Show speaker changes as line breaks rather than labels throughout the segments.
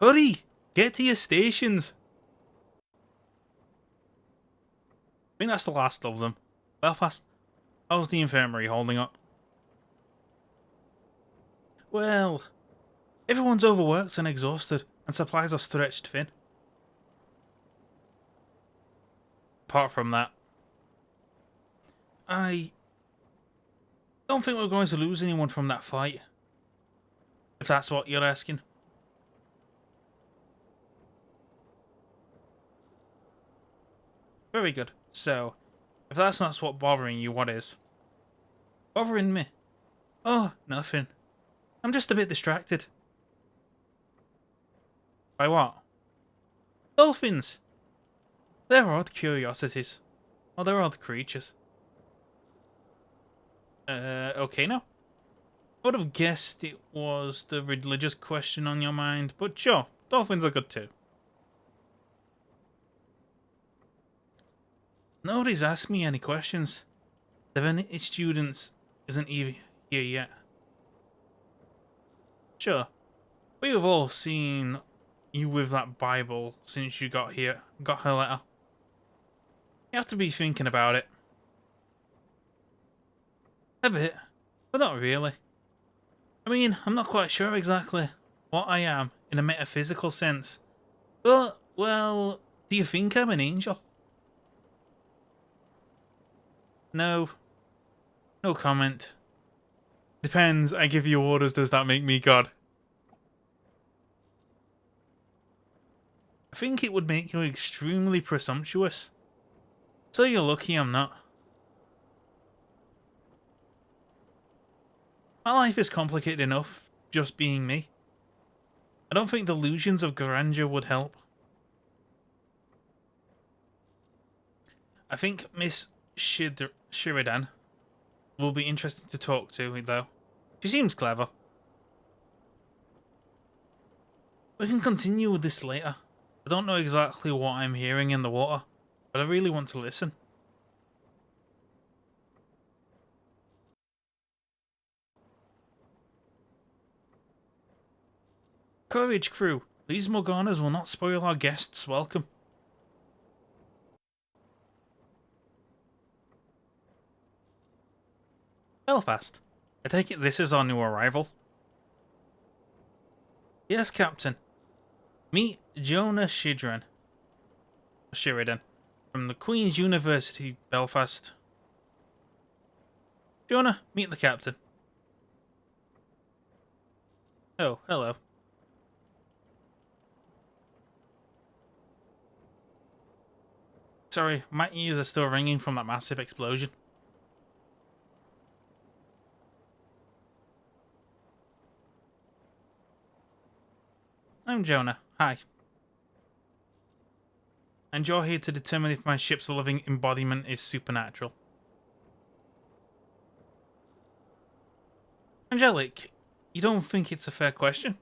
Hurry! Get to your stations! I think that's the last of them. Belfast, how's the infirmary holding up? Well, everyone's overworked and exhausted, and supplies are stretched thin. Apart from that, I don't think we're going to lose anyone from that fight. If that's what you're asking. Very good. So, if that's not what's bothering you, what is? Bothering me? Oh, nothing. I'm just a bit distracted. By what? Dolphins! They're odd curiosities. Or they're odd creatures. Okay now. I would have guessed it was the religious question on your mind, but sure, dolphins are good too. Nobody's asked me any questions. The Divinity students isn't even here yet. Sure, we have all seen you with that Bible since you got here, got her letter. You have to be thinking about it. A bit, but not really. I mean, I'm not quite sure exactly what I am in a metaphysical sense. But, well, do you think I'm an angel? No. No comment. Depends, I give you orders, does that make me God? I think it would make you extremely presumptuous. So you're lucky I'm not. My life is complicated enough, just being me. I don't think delusions of grandeur would help. I think Miss Sheridan will be interesting to talk to, though. She seems clever. We can continue with this later. I don't know exactly what I'm hearing in the water, but I really want to listen. Courage, crew. These Morganas will not spoil our guests' welcome. Belfast. I take it this is our new arrival? Yes, Captain. Meet Jonah Sheridan, from the Queen's University, Belfast. Jonah, meet the Captain. Oh, hello. Sorry, my ears are still ringing from that massive explosion. I'm Jonah. Hi. And you're here to determine if my ship's living embodiment is supernatural. Angelic, you don't think it's a fair question?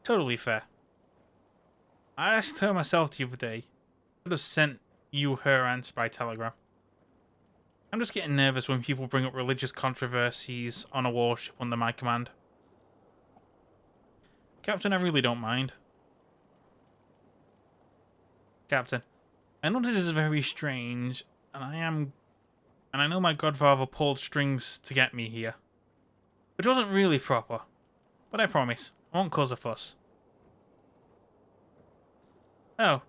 Totally fair. I asked her myself the other day. I could have sent you her answer by telegram. I'm just getting nervous when people bring up religious controversies on a warship under my command. Captain, I really don't mind. Captain, I know this is very strange, and I know my godfather pulled strings to get me here. Which wasn't really proper. But I promise, I won't cause a fuss. Oh.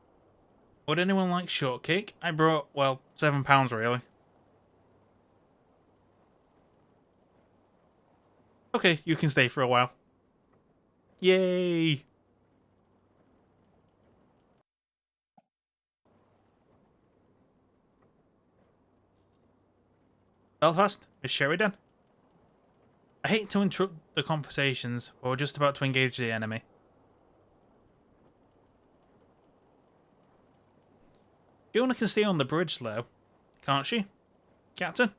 Would anyone like shortcake? I brought, well, £7 really. Okay, you can stay for a while. Yay! Belfast, Miss Sheridan? I hate to interrupt the conversations, but we're just about to engage the enemy. Jonah can stay on the bridge, though. Can't she? Captain?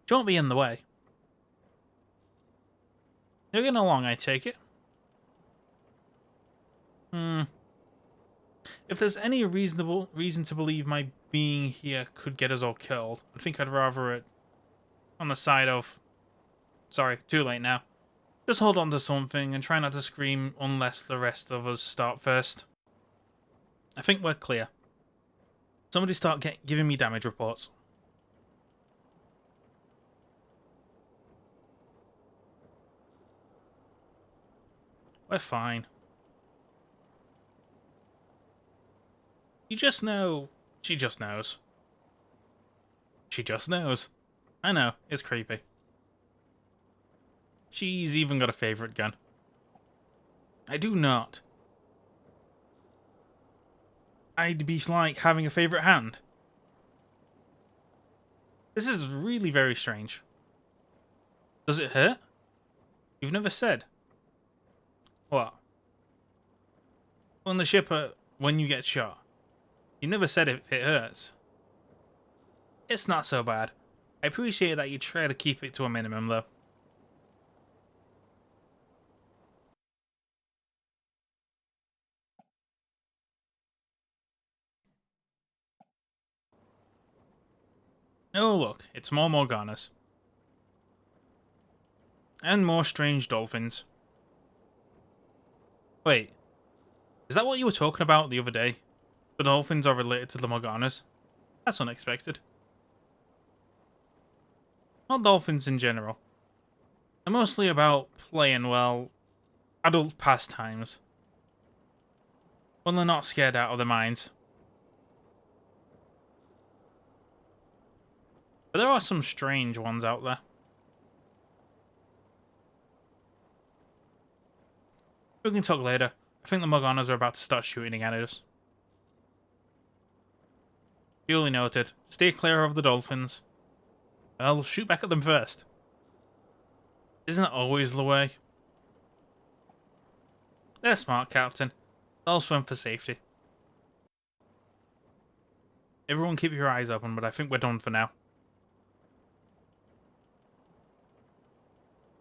She won't be in the way. You're getting along, I take it? If there's any reasonable reason to believe my being here could get us all killed, I think I'd rather it on the side of... Sorry, too late now. Just hold on to something and try not to scream unless the rest of us start first. I think we're clear. Somebody start giving me damage reports. We're fine. You just know. She just knows. She just knows. I know, it's creepy. She's even got a favorite gun. I do not. I'd be like having a favorite hand. This is really very strange. Does it hurt? You've never said. What? On the ship when you get shot. You never said if it hurts. It's not so bad. I appreciate that you try to keep it to a minimum, though. Oh look, it's more Morganas. And more strange dolphins. Wait, is that what you were talking about the other day? The dolphins are related to the Morganas? That's unexpected. Not dolphins in general. They're mostly about playing, well, adult pastimes. When they're not scared out of their minds. But there are some strange ones out there. We can talk later. I think the Morganas are about to start shooting at us. Duly noted. Stay clear of the dolphins. I'll shoot back at them first. Isn't that always the way? They're smart, Captain. They'll swim for safety. Everyone keep your eyes open, but I think we're done for now.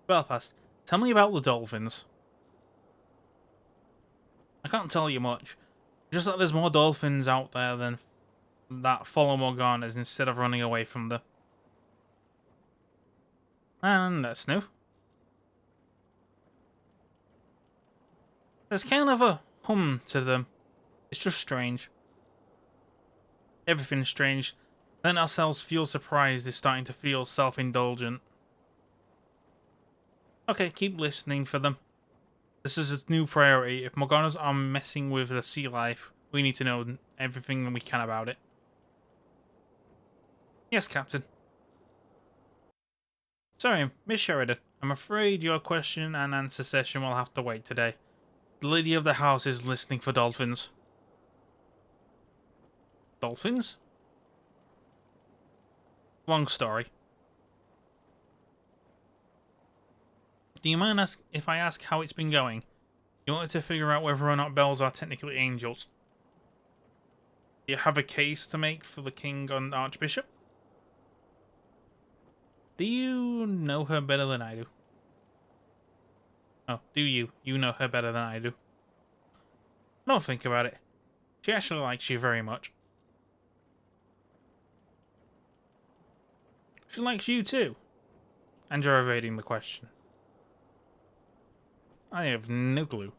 Belfast, tell me about the dolphins. I can't tell you much. Just that there's more dolphins out there than that follow Morganas instead of running away from them. And that's new. There's kind of a hum to them. It's just strange. Everything's strange. Then ourselves feel surprised is starting to feel self-indulgent. Okay, keep listening for them. This is a new priority. If Morganas are messing with the sea life, we need to know everything we can about it. Yes, Captain. Sorry, Miss Sheridan. I'm afraid your question and answer session will have to wait today. The lady of the house is listening for dolphins. Dolphins? Long story. Do you mind if I ask how it's been going? You wanted to figure out whether or not bells are technically angels. Do you have a case to make for the king and archbishop? Do you know her better than I do? Oh, do you? You know her better than I do. Don't think about it. She actually likes you very much. She likes you too. And you're evading the question. I have no clue.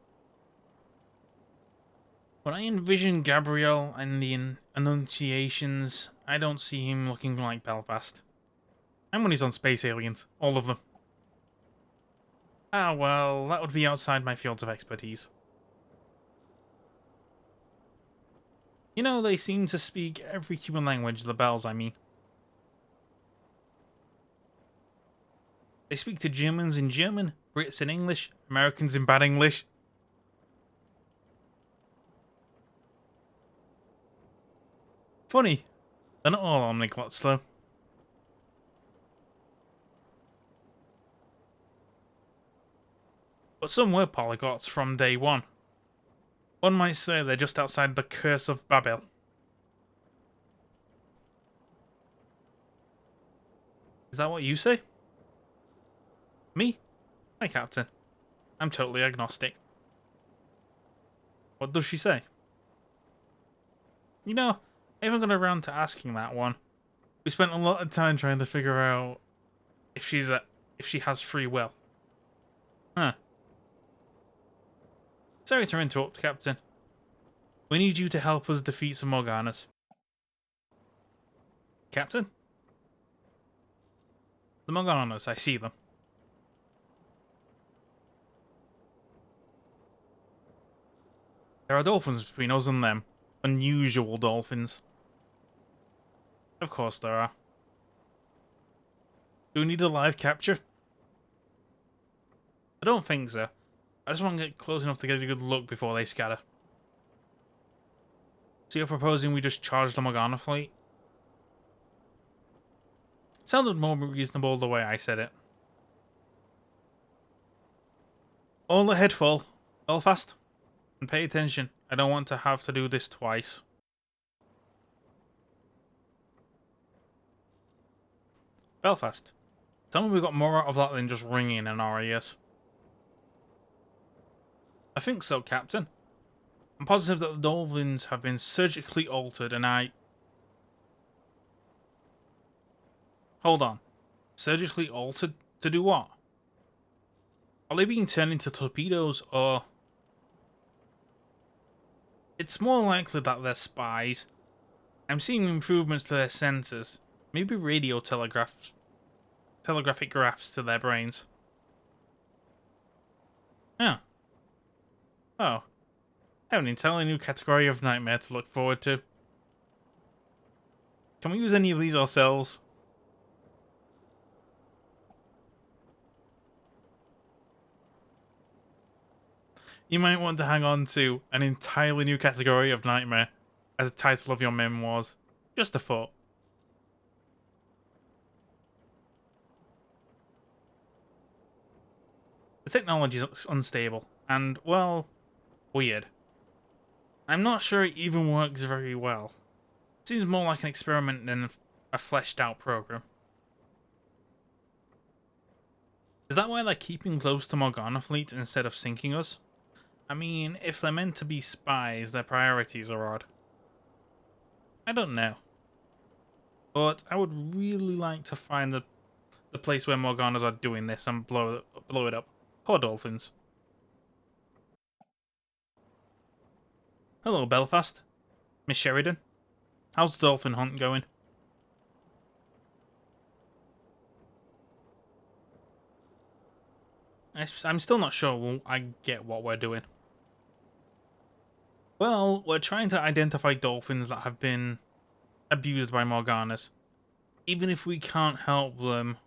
When I envision Gabriel and the Annunciations, I don't see him looking like Belfast. And when he's on Space Aliens, all of them. Ah, well, that would be outside my fields of expertise. You know, they seem to speak every human language, the Bells, I mean. They speak to Germans in German, Brits in English, Americans in bad English. Funny. They're not all omniglots, though. But some were polyglots from day one. One might say they're just outside the curse of Babel. Is that what you say? Me? Hi, Captain. I'm totally agnostic. What does she say? You know, I haven't got around to asking that one. We spent a lot of time trying to figure out if she has free will. Huh. Sorry to interrupt, Captain. We need you to help us defeat some Morganas. Captain? The Morganas, I see them. There are dolphins between us and them. Unusual dolphins. Of course there are. Do we need a live capture? I don't think so. I just want to get close enough to get a good look before they scatter. So you're proposing we just charge the Morgana fleet? Sounded more reasonable the way I said it. All ahead full. Belfast. And pay attention. I don't want to have to do this twice. Belfast. Tell me we got more out of that than just ringing in our ears. I think so, Captain. I'm positive that the dolphins have been surgically altered and Hold on. Surgically altered? To do what? Are they being turned into torpedoes, or... It's more likely that they're spies. I'm seeing improvements to their sensors. Maybe radio telegraphic graphs to their brains. Yeah. Oh. I have an entirely new category of nightmare to look forward to. Can we use any of these ourselves? You might want to hang on to an entirely new category of nightmare as a title of your memoirs. Just a thought. The technology is unstable and, well, weird. I'm not sure it even works very well. Seems more like an experiment than a fleshed out program. Is that why they're keeping close to Morgana fleet instead of sinking us? I mean, if they're meant to be spies, their priorities are odd. I don't know. But I would really like to find the place where Morganas are doing this and blow it up. Poor dolphins. Hello, Belfast. Miss Sheridan. How's the dolphin hunt going? I'm still not sure I get what we're doing. Well, we're trying to identify dolphins that have been abused by Morganas. Even if we can't help them,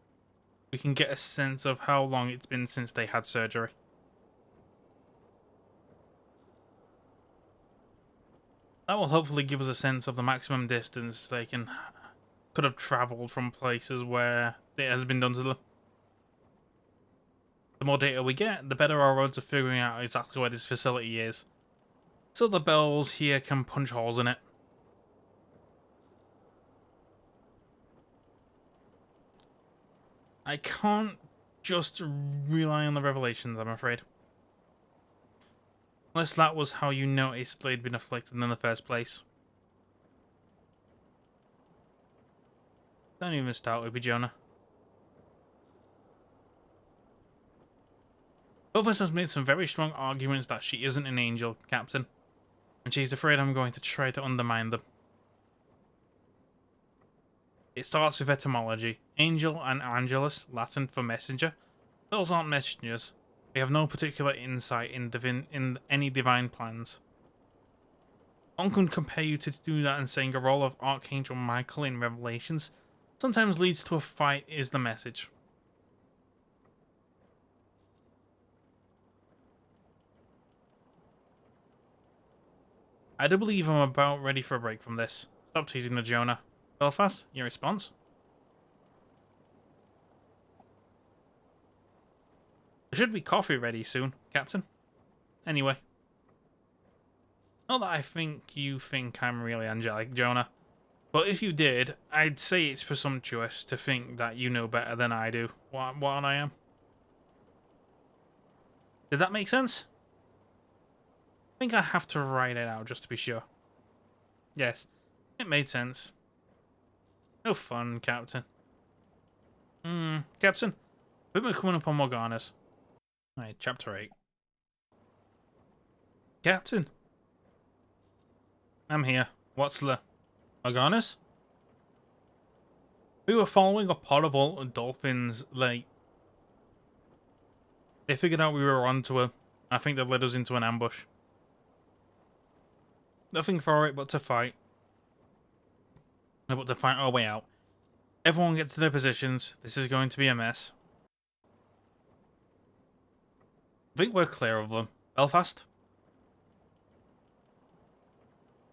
we can get a sense of how long it's been since they had surgery. That will hopefully give us a sense of the maximum distance they could have travelled from places where it has been done to them. The more data we get, the better our odds of figuring out exactly where this facility is, so the bells here can punch holes in it. I can't just rely on the revelations, I'm afraid. Unless that was how you noticed they'd been afflicted in the first place. Don't even start with me, Jonah. Belfast has made some very strong arguments that she isn't an angel, Captain, and she's afraid I'm going to try to undermine them. It starts with etymology. Angel and angelus, Latin for messenger. Those aren't messengers. We have no particular insight in any divine plans. One can compare you to do that in saying a role of Archangel Michael in Revelations sometimes leads to a fight is the message. I do believe I'm about ready for a break from this. Stop teasing the Jonah. Belfast, your response? There should be coffee ready soon, Captain. Anyway. Not that I think you think I'm really angelic, Jonah. But if you did, I'd say it's presumptuous to think that you know better than I do what I am. Did that make sense? I think I have to write it out just to be sure. Yes, it made sense. No fun, Captain. Captain, I think we're coming up on Morganas. Alright, chapter 8. Captain, I'm here. What's the Morganas? We were following a pod of all dolphins, like... They figured out we were onto her. I think they led us into an ambush. Nothing for it but to fight. But to fight our way out. Everyone get to their positions. This is going to be a mess. I think we're clear of them. Belfast?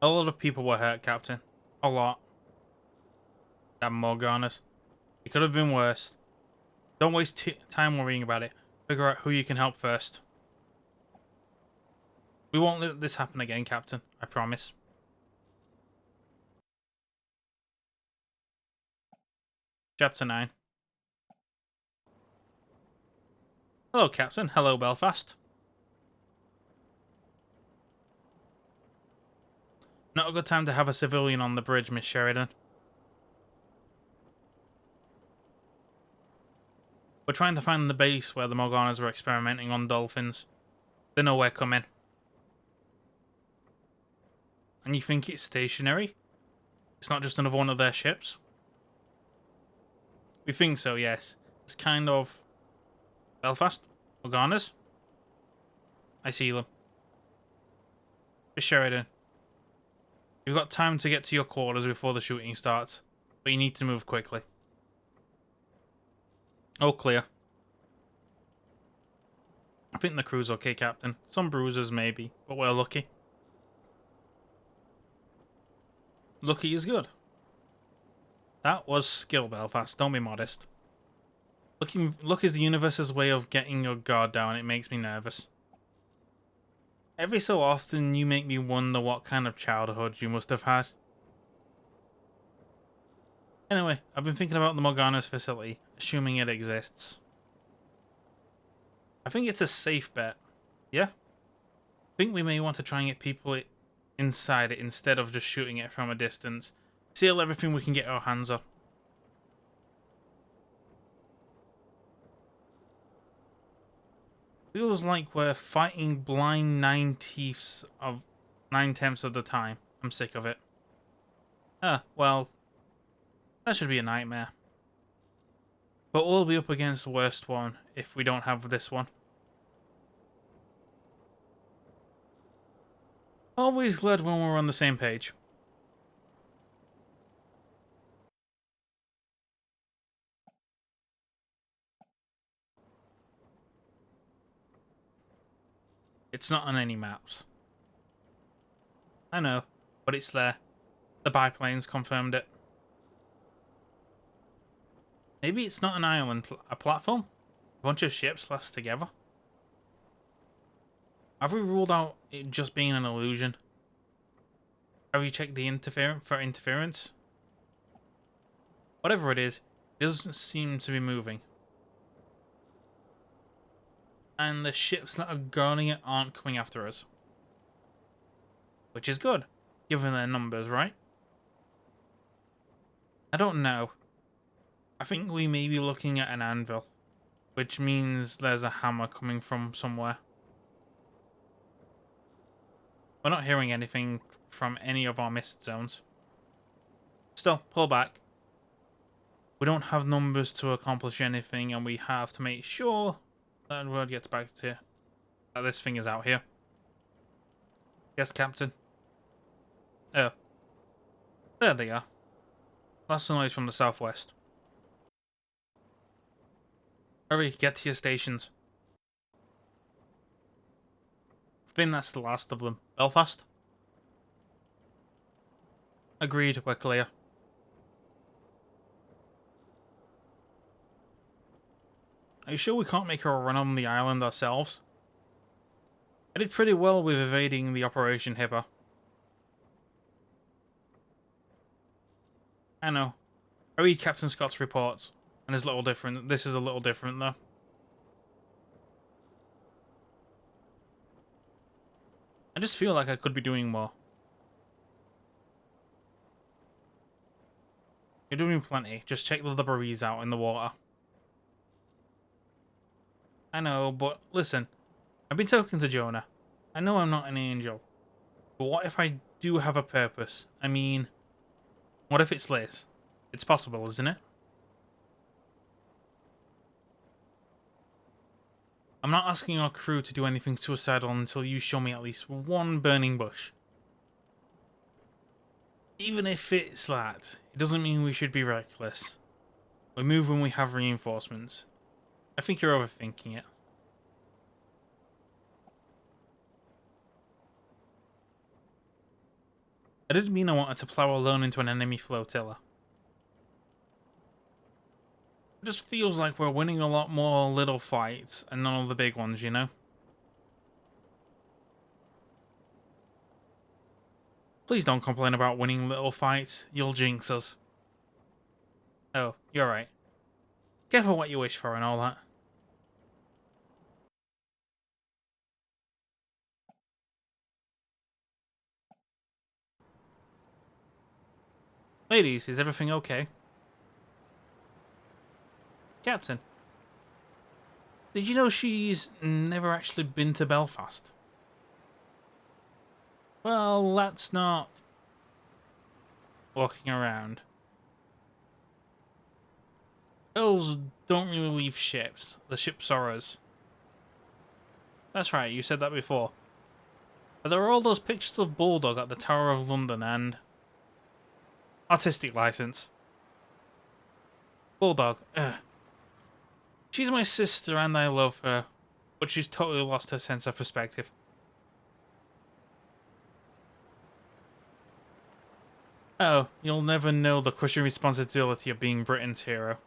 A lot of people were hurt, Captain. A lot. Damn Morganas. It could have been worse. Don't waste time worrying about it. Figure out who you can help first. We won't let this happen again, Captain. I promise. Chapter 9. Hello, Captain. Hello, Belfast. Not a good time to have a civilian on the bridge, Miss Sheridan. We're trying to find the base where the Morganas were experimenting on dolphins. They know we're coming. And you think it's stationary? It's not just another one of their ships? We think so, yes. It's kind of... Belfast? Morganas? I see them. Miss Sheridan. You've got time to get to your quarters before the shooting starts, but you need to move quickly. All clear. I think the crew's okay, Captain. Some bruises, maybe, but we're lucky. Lucky is good. That was skill, Belfast. Don't be modest. Luck is the universe's way of getting your guard down. It makes me nervous. Every so often, you make me wonder what kind of childhood you must have had. Anyway, I've been thinking about the Morgana's facility, assuming it exists. I think it's a safe bet. Yeah? I think we may want to try and get people inside it instead of just shooting it from a distance. Seal everything we can get our hands on. Feels like we're fighting blind 9/10 of the time. I'm sick of it. Well, that should be a nightmare. But we'll be up against the worst one if we don't have this one. Always glad when we're on the same page. It's not on any maps. I know, but it's there. The biplanes confirmed it. Maybe it's not an island, a platform? A bunch of ships left together? Have we ruled out it just being an illusion? Have you checked the interference? Whatever it is, it doesn't seem to be moving. And the ships that are guarding it aren't coming after us. Which is good, given their numbers, right? I don't know. I think we may be looking at an anvil, which means there's a hammer coming from somewhere. We're not hearing anything from any of our mist zones. Still, pull back. We don't have numbers to accomplish anything, and we have to make sure that word gets back to that this thing is out here. Yes, Captain. Oh. There they are. That's the noise from the southwest. Hurry, get to your stations. I think that's the last of them. Belfast? Agreed, we're clear. Are you sure we can't make a run on the island ourselves? I did pretty well with evading the Operation Hipper. I know. I read Captain Scott's reports, and it's a little different. This is a little different, though. I just feel like I could be doing more. You're doing plenty. Just check the debris out in the water. I know, but listen, I've been talking to Jonah. I know I'm not an angel, but what if I do have a purpose? I mean, what if it's Liz? It's possible, isn't it? I'm not asking our crew to do anything suicidal until you show me at least one burning bush. Even if it's that, it doesn't mean we should be reckless. We move when we have reinforcements. I think you're overthinking it. I didn't mean I wanted to plow alone into an enemy flotilla. It just feels like we're winning a lot more little fights and none of the big ones, you know? Please don't complain about winning little fights. You'll jinx us. Oh, you're right. Careful what you wish for and all that. Ladies, is everything okay? Captain, did you know she's never actually been to Belfast? Well, that's not walking around. Girls don't really leave ships. The ships are us. That's right, you said that before. But there are all those pictures of Bulldog at the Tower of London and... artistic license. Bulldog, ugh. She's my sister and I love her, but she's totally lost her sense of perspective. Oh, you'll never know the crushing responsibility of being Britain's hero.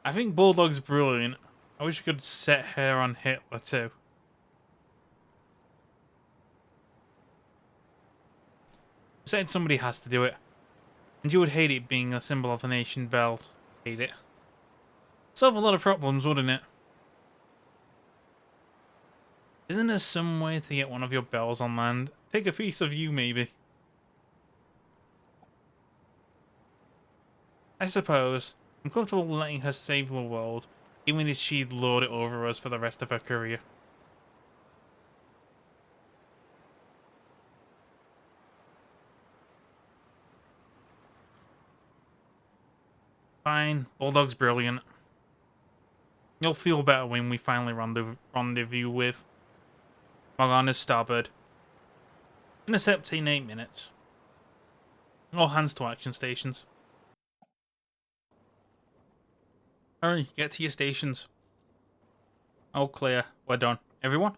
I think Bulldog's brilliant. I wish I could set her on Hitler too. Besides, somebody has to do it. And you would hate it being a symbol of the nation Belle. Hate it. Solve a lot of problems, wouldn't it? Isn't there some way to get one of your bells on land? Take a piece of you, maybe. I suppose. I'm comfortable letting her save the world, even if she'd lord it over us for the rest of her career. Fine, Bulldog's brilliant. You'll feel better when we finally rendezvous with Morgana's starboard. Intercept in 8 minutes. All hands to action stations. Hurry, get to your stations. All clear. We're done. Everyone?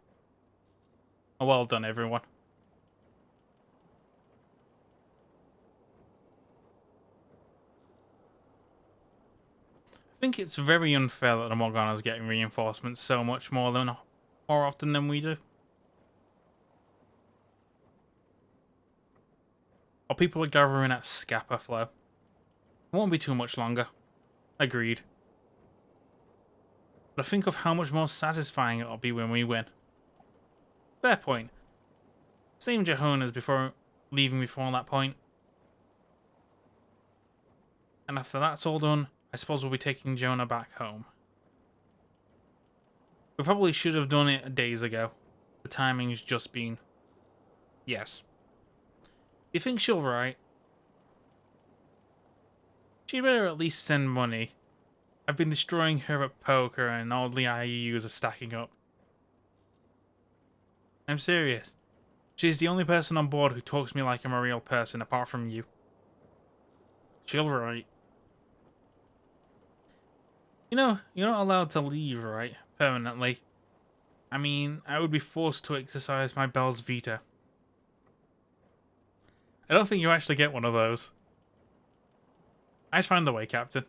Oh, well done, everyone. I think it's very unfair that the Morgana's getting reinforcements so much more often than we do. While people are gathering at Scapa Flow. It won't be too much longer. Agreed. But think of how much more satisfying it'll be when we win. Fair point. Same Jehonas before leaving before that point. And after that's all done, I suppose we'll be taking Jonah back home. We probably should have done it days ago. The timing's just been... yes. You think she'll write? She better at least send money. I've been destroying her at poker and all the IEUs are stacking up. I'm serious. She's the only person on board who talks to me like I'm a real person apart from you. She'll write. You know, you're not allowed to leave, right? Permanently. I mean, I would be forced to exercise my Belle's veto. I don't think you actually get one of those. I'd find a way, Captain.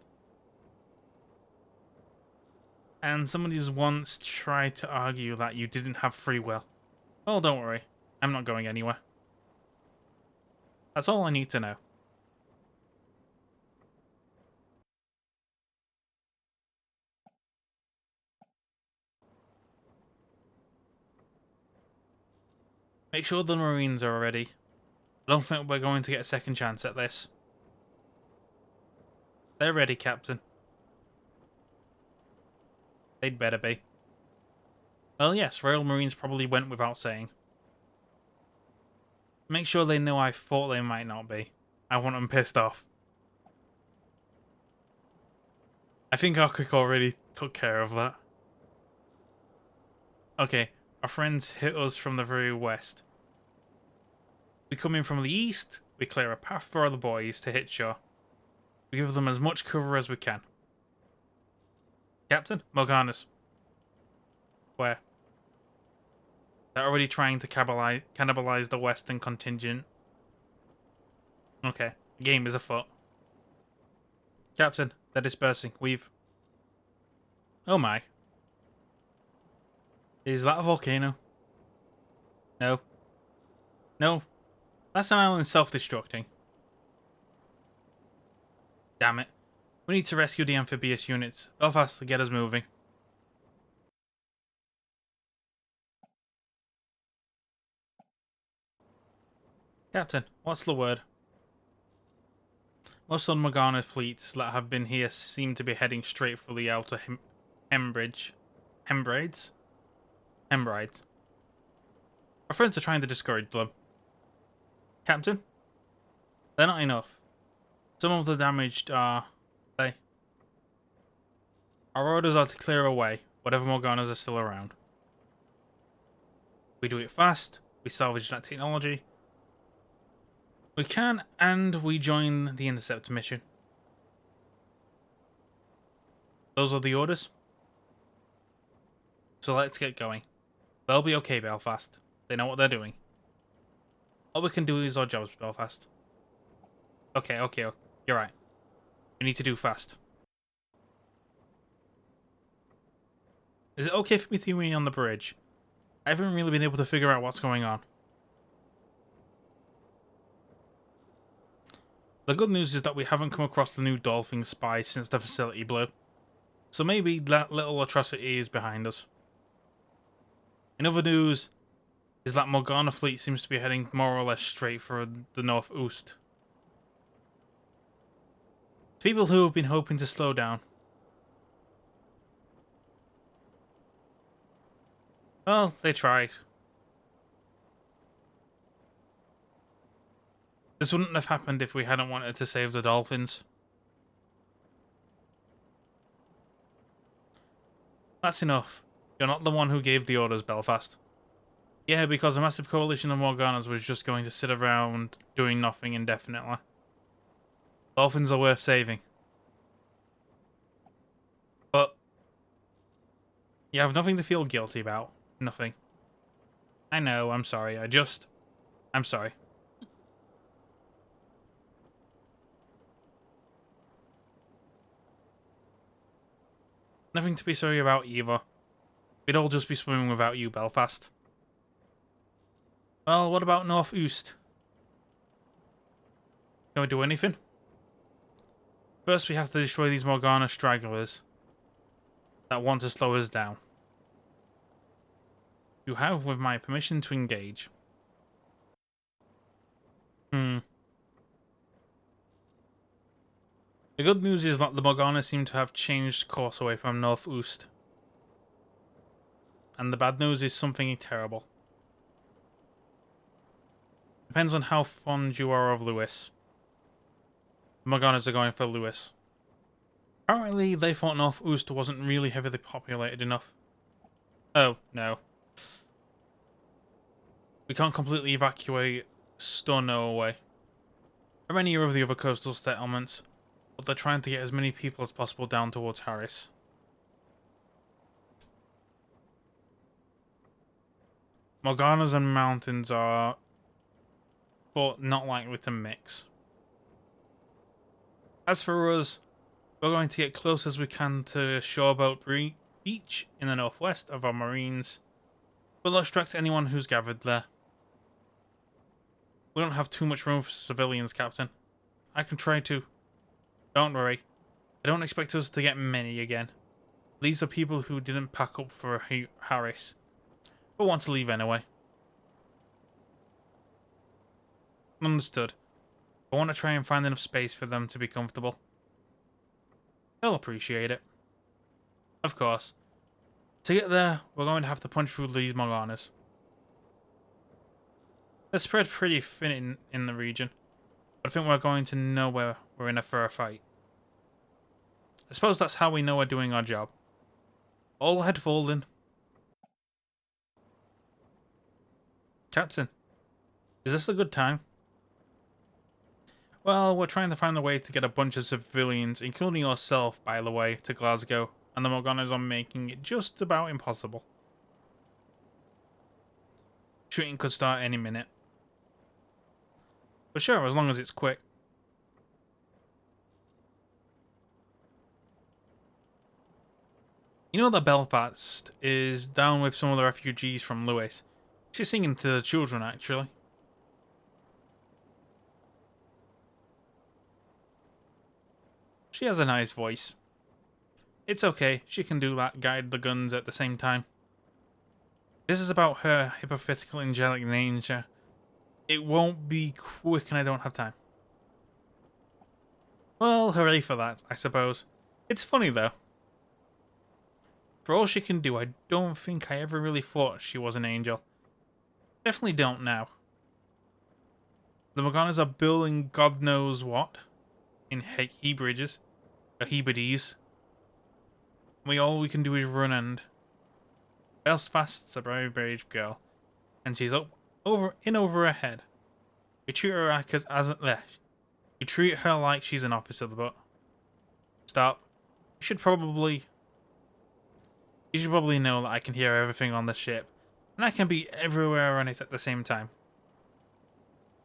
And somebody's once tried to argue that you didn't have free will. Well, don't worry. I'm not going anywhere. That's all I need to know. Make sure the Marines are ready. I don't think we're going to get a second chance at this. They're ready, Captain. They'd better be. Well, yes, Royal Marines probably went without saying. Make sure they know I thought they might not be. I want them pissed off. I think Arctic already took care of that. Okay, our friends hit us from the very west. We come in from the east, we clear a path for other boys to hit shore. We give them as much cover as we can. Captain, Morganas. Where? They're already trying to cannibalize the western contingent. Okay, the game is afoot. Captain, they're dispersing. We've... Oh my. Is that a volcano? No. No. That's an island self-destructing. Damn it. We need to rescue the amphibious units. Belfast, get us moving. Captain, what's the word? Most of the Morgana fleets that have been here seem to be heading straight for the outer Hebrides. Our friends are trying to discourage them. Captain? They're not enough. Some of the damaged are... Our orders are to clear away whatever Morganas are still around. We do it fast, we salvage that technology. We can, and we join the intercept mission. Those are the orders. So let's get going. They'll be okay, Belfast. They know what they're doing. All we can do is our jobs, Belfast. Okay, you're right. We need to do fast. Is it okay for me to be on the bridge? I haven't really been able to figure out what's going on. The good news is that we haven't come across the new dolphin spy since the facility blew. So maybe that little atrocity is behind us. In other news, is that Morgana fleet seems to be heading more or less straight for the north-oost. People who have been hoping to slow down. Well, they tried. This wouldn't have happened if we hadn't wanted to save the dolphins. That's enough. You're not the one who gave the orders, Belfast. Yeah, because a massive coalition of Morganas was just going to sit around doing nothing indefinitely. Dolphins are worth saving. But you have nothing to feel guilty about. Nothing. I know, I'm sorry. I'm sorry. Nothing to be sorry about either. We'd all just be swimming without you, Belfast. Well, what about North-Oost? Can we do anything? First, we have to destroy these Morgana stragglers that want to slow us down. You have, with my permission, to engage. The good news is that the Morgana seem to have changed course away from North-Oost. And the bad news is something terrible. Depends on how fond you are of Lewis. The Morganas are going for Lewis. Apparently, they thought North-Oost wasn't really heavily populated enough. Oh, no. We can't completely evacuate Storno away. Or any of the other coastal settlements, but they're trying to get as many people as possible down towards Harris. Morganas and mountains are, but not likely to mix. As for us, we're going to get close as we can to Shoreboat Beach in the northwest of our Marines. We'll distract anyone who's gathered there. We don't have too much room for civilians, Captain. I can try to. Don't worry. I don't expect us to get many again. These are people who didn't pack up for Harris, but want to leave anyway. Understood. I want to try and find enough space for them to be comfortable. They'll appreciate it. Of course. To get there, we're going to have to punch through these Morganas. They're spread pretty thin in the region, but I think we're going to know where we're in for a fight. I suppose that's how we know we're doing our job. All head folding. Captain, is this a good time? Well, we're trying to find a way to get a bunch of civilians, including yourself, by the way, to Glasgow, and the Morganas are making it just about impossible. Shooting could start any minute. But sure, as long as it's quick. You know that Belfast is down with some of the refugees from Lewis. She's singing to the children, actually. She has a nice voice. It's okay, she can do that, guide the guns at the same time. This is about her hypothetical angelic nature. It won't be quick and I don't have time. Well, hooray for that, I suppose. It's funny though. For all she can do, I don't think I ever really thought she was an angel. Definitely don't now. The Morganas are building God knows what in Hebrides, or Hebrides. All we can do is run, and Belfast's a very brave girl, and she's over her head. You treat her you treat her like she's an officer, but stop. You should probably know that I can hear everything on the ship, and I can be everywhere on it at the same time.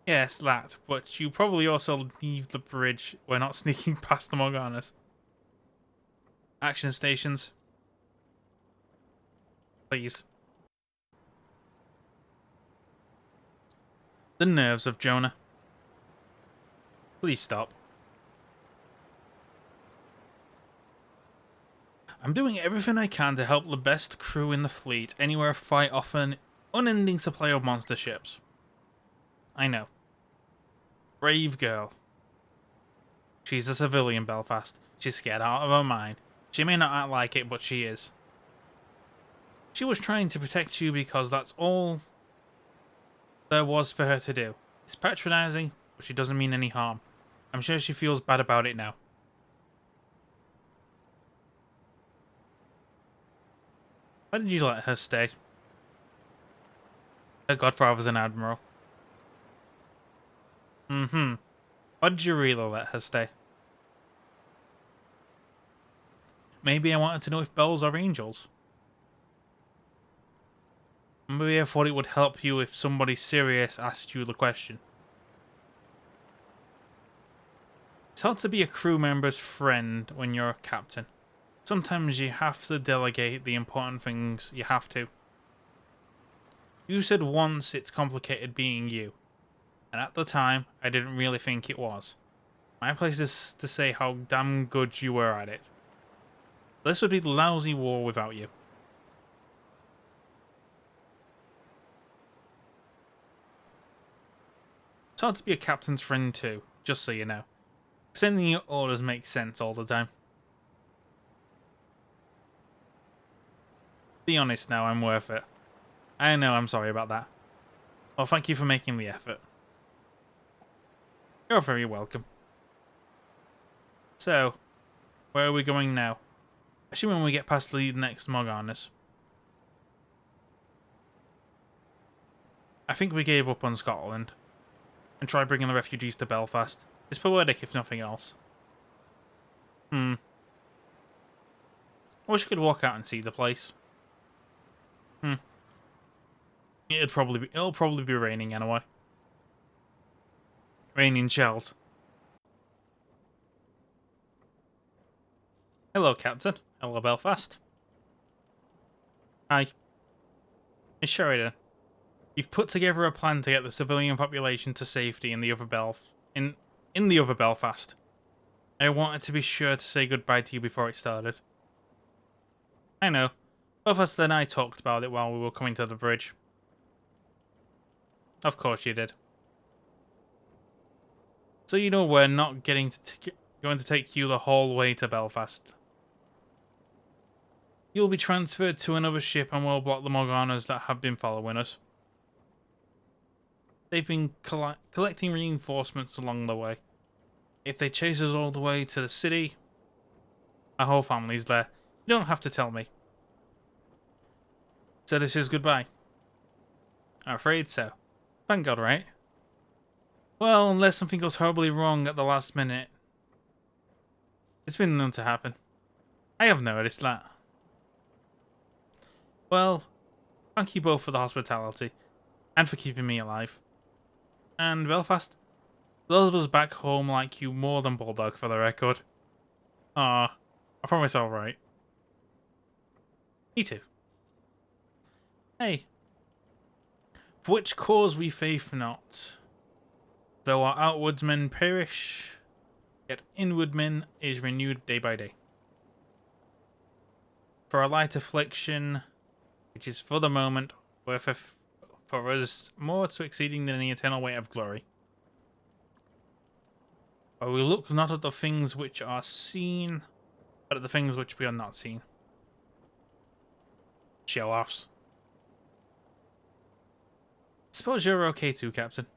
Yes, that, but you probably also leave the bridge. We're not sneaking past the Morganas. Action stations. Please. The nerves of Jonah. Please stop. I'm doing everything I can to help the best crew in the fleet anywhere fight off an unending supply of monster ships. I know. Brave girl. She's a civilian, Belfast. She's scared out of her mind. She may not act like it, but she is. She was trying to protect you because that's all there was for her to do. It's patronizing, but she doesn't mean any harm. I'm sure she feels bad about it now. Why did you let her stay? Her godfather's an admiral. Why did you really let her stay? Maybe I wanted to know if bells are angels. Maybe I thought it would help you if somebody serious asked you the question. It's hard to be a crew member's friend when you're a captain. Sometimes you have to delegate the important things you have to. You said once it's complicated being you, and at the time, I didn't really think it was. My place is to say how damn good you were at it. This would be a lousy war without you. It's hard to be a captain's friend too, just so you know. Pretending your orders make sense all the time. Be honest now, I'm worth it. I know, I'm sorry about that. Well, thank you for making the effort. You're very welcome. So, where are we going now? Assuming we get past the next Morganas. I think we gave up on Scotland and try bringing the refugees to Belfast. It's poetic if nothing else. I wish I could walk out and see the place. It'll probably be raining anyway. Raining shells. Hello, Captain. Hello, Belfast. Hi. Miss Sheridan. You've put together a plan to get the civilian population to safety in the other the other Belfast. I wanted to be sure to say goodbye to you before it started. I know. Belfast and I talked about it while we were coming to the bridge. Of course you did. So you know we're not going to take you the whole way to Belfast. You'll be transferred to another ship and we'll block the Morganas that have been following us. They've been collecting reinforcements along the way. If they chase us all the way to the city, our whole family's there. You don't have to tell me. So this is goodbye. I'm afraid so. Thank God, right? Well, unless something goes horribly wrong at the last minute. It's been known to happen. I have noticed that. Well, thank you both for the hospitality, and for keeping me alive. And Belfast, those of us back home like you more than Bulldog for the record. Ah, I promise I'll write. Me too. Hey. For which cause we faith not. Though our outwards men perish, yet inward men is renewed day by day. For a light affliction, which is for the moment worth for us more to exceeding than the eternal weight of glory. For we look not at the things which are seen, but at the things which we are not seen. Show-offs. Suppose you're okay too, Captain.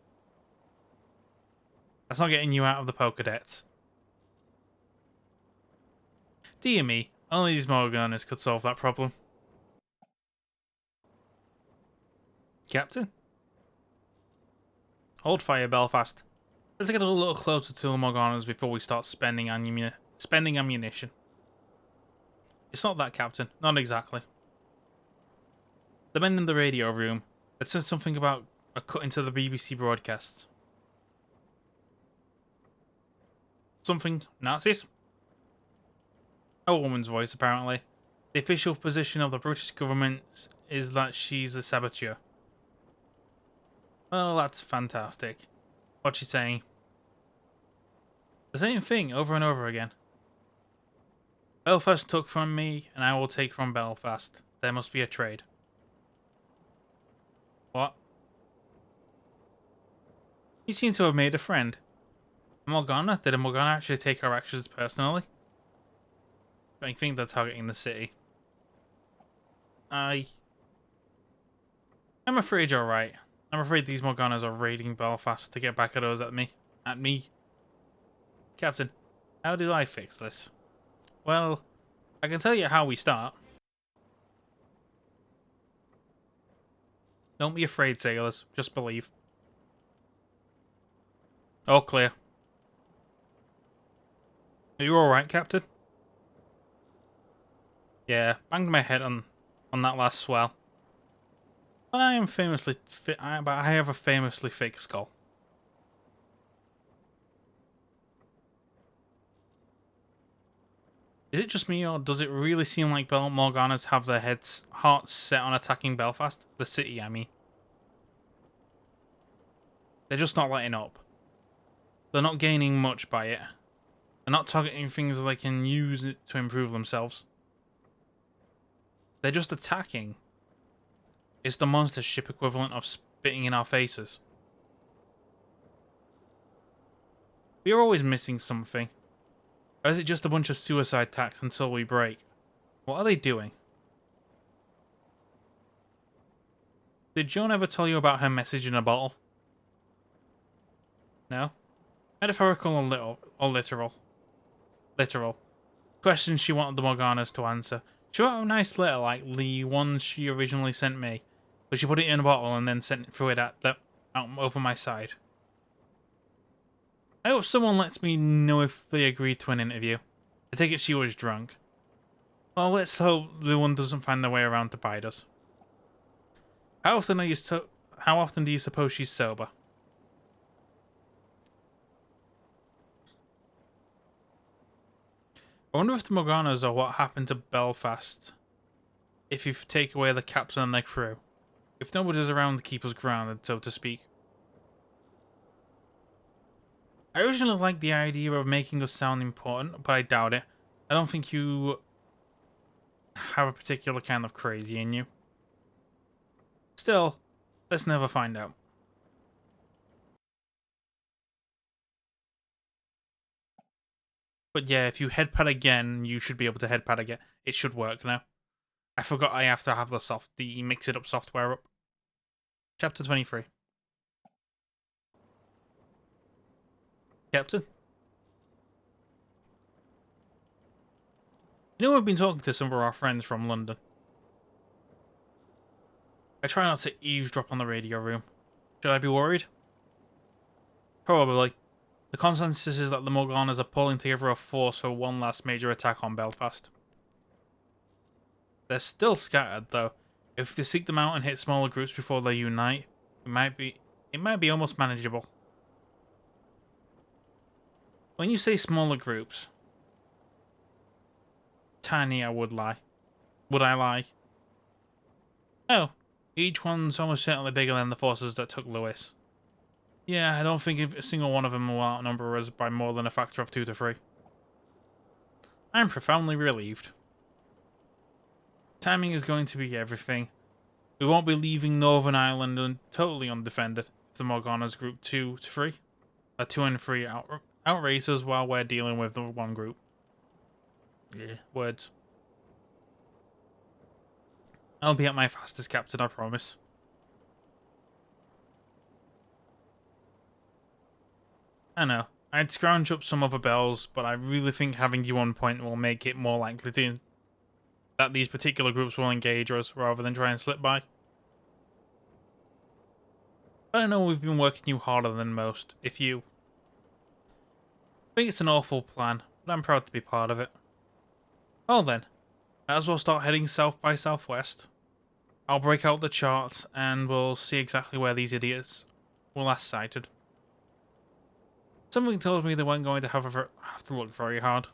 That's not getting you out of the Pokédex. Dear me, only these Morganas could solve that problem. Captain? Hold fire, Belfast. Let's get a little closer to the Morganas before we start spending ammunition. It's not that, Captain. Not exactly. The men in the radio room had said something about a cut into the BBC broadcasts. Something Nazis? A woman's voice, apparently. The official position of the British government is that she's a saboteur. Well, that's fantastic. What's she saying? The same thing over and over again. Belfast took from me, and I will take from Belfast. There must be a trade. What? You seem to have made a friend. Morgana? Did a Morgana actually take her actions personally? I think they're targeting the city. I'm afraid you're right. I'm afraid these Morganas are raiding Belfast to get back at us at me. Captain, how do I fix this? Well, I can tell you how we start. Don't be afraid, sailors. Just believe. All clear. Are you alright, Captain? Yeah, banged my head on that last swell. But I am famously but I have a famously thick skull. Is it just me, or does it really seem like Morganas have their hearts set on attacking Belfast? The city, I mean. They're just not letting up. They're not gaining much by it. They're not targeting things they can use it to improve themselves. They're just attacking. It's the monster ship equivalent of spitting in our faces. We are always missing something. Or is it just a bunch of suicide attacks until we break? What are they doing? Did Joan ever tell you about her message in a bottle? No? Metaphorical or literal? Literal. Questions she wanted the Morganas to answer. She wrote a nice letter like the one she originally sent me, but she put it in a bottle and then sent it through it out over my side. I hope someone lets me know if they agreed to an interview. I take it she was drunk. Well, let's hope the one doesn't find their way around to bite us. How often do you suppose she's sober? I wonder if the Morganas are what happened to Belfast if you take away the captain and their crew. If nobody's around to keep us grounded, so to speak. I originally liked the idea of making us sound important, but I doubt it. I don't think you have a particular kind of crazy in you. Still, let's never find out. But yeah, if you headpad again, you should be able to headpad again. It should work now. I forgot I have to have the mix it up software up. Chapter 23. Captain? You know, we've been talking to some of our friends from London. I try not to eavesdrop on the radio room. Should I be worried? Probably. The consensus is that the Morganas are pulling together a force for one last major attack on Belfast. They're still scattered, though. If they seek them out and hit smaller groups before they unite, it might be almost manageable. When you say smaller groups, tiny, I would lie. Would I lie? Oh, each one's almost certainly bigger than the forces that took Lewis. Yeah, I don't think a single one of them will outnumber us by more than a factor of 2 to 3. I'm profoundly relieved. Timing is going to be everything. We won't be leaving Northern Ireland totally undefended if the Morganas group 2 to 3 are 2 and 3 outrace us while we're dealing with the one group. Yeah, words. I'll be at my fastest, Captain, I promise. I know. I'd scrounge up some other bells, but I really think having you on point will make it more likely that these particular groups will engage us rather than try and slip by. But I know we've been working you harder than most. I think it's an awful plan, but I'm proud to be part of it. Well then, might as well start heading south by southwest. I'll break out the charts and we'll see exactly where these idiots were last sighted. Something tells me they weren't going to have to look very hard.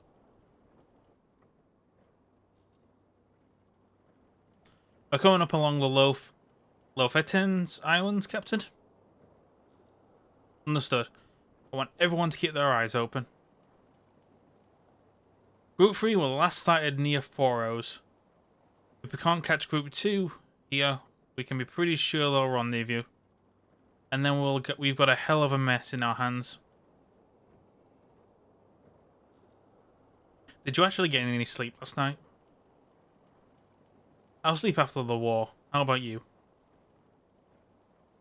We're coming up along the Lofetens Islands, Captain? Understood. I want everyone to keep their eyes open. Group 3 were last sighted near Foros. If we can't catch Group 2 here, we can be pretty sure they'll rendezvous. And then we've got a hell of a mess in our hands. Did you actually get any sleep last night? I'll sleep after the war. How about you?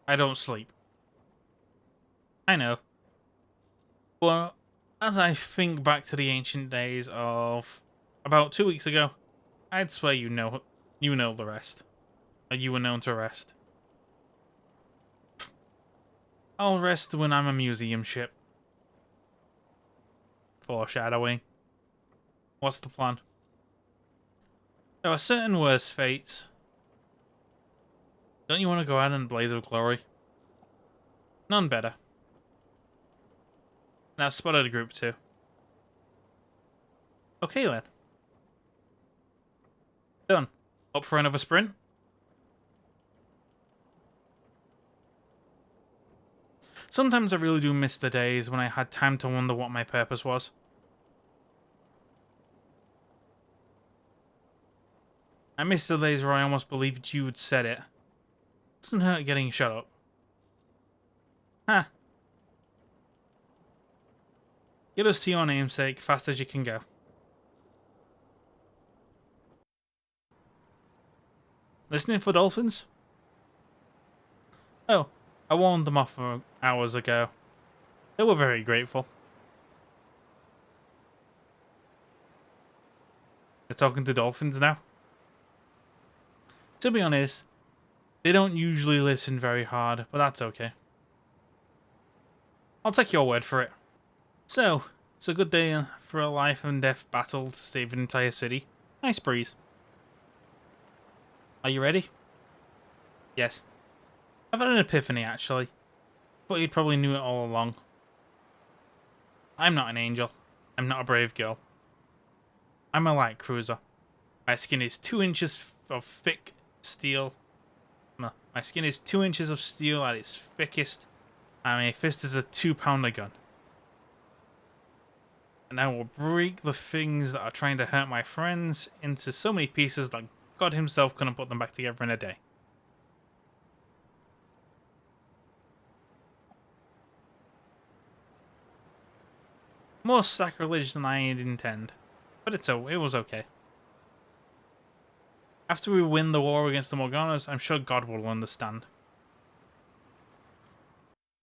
I don't sleep. I know. But as I think back to the ancient days of about 2 weeks ago, I'd swear you know the rest. Or you were known to rest. I'll rest when I'm a museum ship. Foreshadowing. What's the plan? There are certain worse fates. Don't you want to go out in a blaze of glory? None better. Now spotted a group 2. Okay then. Done. Up for another sprint? Sometimes I really do miss the days when I had time to wonder what my purpose was. I miss the days where I almost believed you had said it. Doesn't hurt getting shut up. Huh. Get us to your namesake fast as you can go. Listening for dolphins? Oh, I warned them off hours ago. They were very grateful. You're talking to dolphins now? To be honest, they don't usually listen very hard, but that's okay. I'll take your word for it. So, it's a good day for a life and death battle to save an entire city. Nice breeze. Are you ready? Yes. I've had an epiphany, actually. But you probably knew it all along. I'm not an angel. I'm not a brave girl. I'm a light cruiser. My skin is 2 inches of thick steel. No, my skin is 2 inches of steel at its thickest. And my fist is a 2-pounder gun. And I will break the things that are trying to hurt my friends into so many pieces that God himself couldn't put them back together in a day. More sacrilege than I intend. But it was okay. After we win the war against the Morganas, I'm sure God will understand.